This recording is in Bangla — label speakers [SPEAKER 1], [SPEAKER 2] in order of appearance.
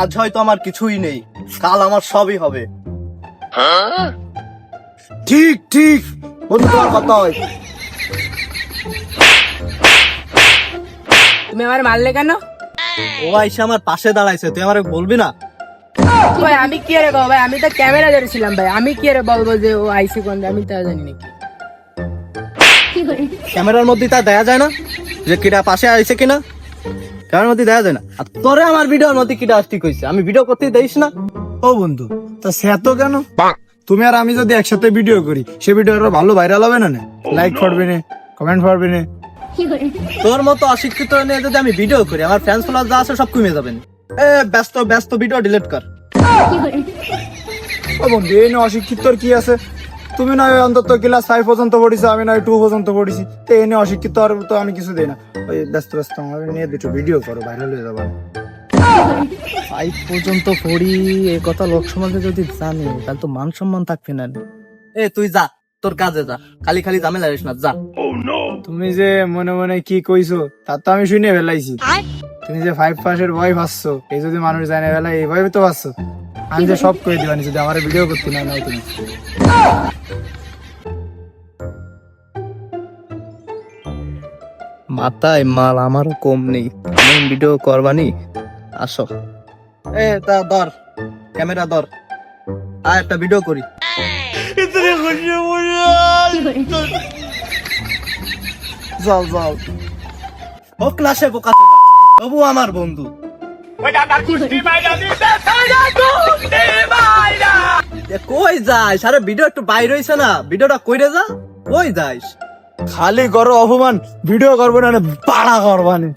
[SPEAKER 1] আজ হয়তো আমার কিছুই নেই, কাল আমার সবই হবে।
[SPEAKER 2] ঠিক ঠিক বন্ধু, তোমার কথা হয়।
[SPEAKER 3] তুমি আমার মারলে কেন?
[SPEAKER 1] ও আইসা আমার পাশে দাঁড়াইছে, তুই আমার বলবি না?
[SPEAKER 3] ভাই আমি কি আরে বাবা, ভাই আমি তো ক্যামেরা ধরেছিলাম ভাই, আমি কি আরে বলবো যে ও আইসি কোন, আমি তা জানি নাকি।
[SPEAKER 1] ক্যামেরার মধ্যে তা দেখা যায় না যে কিটা পাশে আইছে কিনা? ক্যামেরার মধ্যে দেখা যায় না। আর তোরে আমার ভিডিওর মধ্যে কিটা ঠিক হইছে, আমি ভিডিও করতে দেইস না?
[SPEAKER 2] ও বন্ধু, তা সে তো কেন? তুমি আর আমি যদি একসাথে ভিডিও করি, সে ভিডিও আরো ভালো ভাইরাল হবে না? লাইক পড়বে না, কমেন্ট পড়বে না।
[SPEAKER 1] তোর মতো অশিক্ষিত নিয়ে যদি আমি ভিডিও করি, আমার ফ্যান্স ফলোয়ার যা আছে সব কমে যাবেন। ব্যস্ত ব্যস্ত ভিডিও ডিলিট কর।
[SPEAKER 2] ও বন্ধু, এই নিয়ে অশিক্ষিত তোর কি আছে? তুমি নয় অন্তত ক্লাস 5 পর্যন্ত পড়িছো, আমি নয় 2 পর্যন্ত পড়িছি, তো এই নিয়ে অশিক্ষিত আর তো আমি কিছু দেই না। ওই ব্যস্ত ব্যস্ত আমার নিয়ে দুটো ভিডিও করো, ভাইরাল হয়ে যাবে।
[SPEAKER 1] 5 পর্যন্ত পড়ি, এই কথা লোক সমাজে যদি জানে তাহলে তো মান সম্মান থাকবে না। তুই যা, তোর কাজে যা, খালি খালি ঝামেলা করিস না, যা।
[SPEAKER 2] তুমি যে মনে মনে কি কইছো তা তো আমি শুনে ফেলাইছি। তুমি যে 5 পাসের ভয় পাচ্ছো, এই যদি মানুষ জানে ফেলা, এই ভয় তো পাচ্ছো। আমি যে সব কই দিবানি যদি আমার ভিডিও করতে না নাও তুমি।
[SPEAKER 1] মাথায় মাল আমারও কম নেই, আমি ভিডিও করবানি। আসো, তা ধর ক্যামেরা ধর, আর একটা ভিডিও করি। যাও যাও, ও ক্লাসে বোকা চোদা, তবু আমার বন্ধু। কই যাস? আরে ভিডিও একটু বাইরে হইছে না, ভিডিওটা কইরে যা। কই যাস?
[SPEAKER 2] খালি করো অপমান, ভিডিও করবো না, পাড়া করবানি।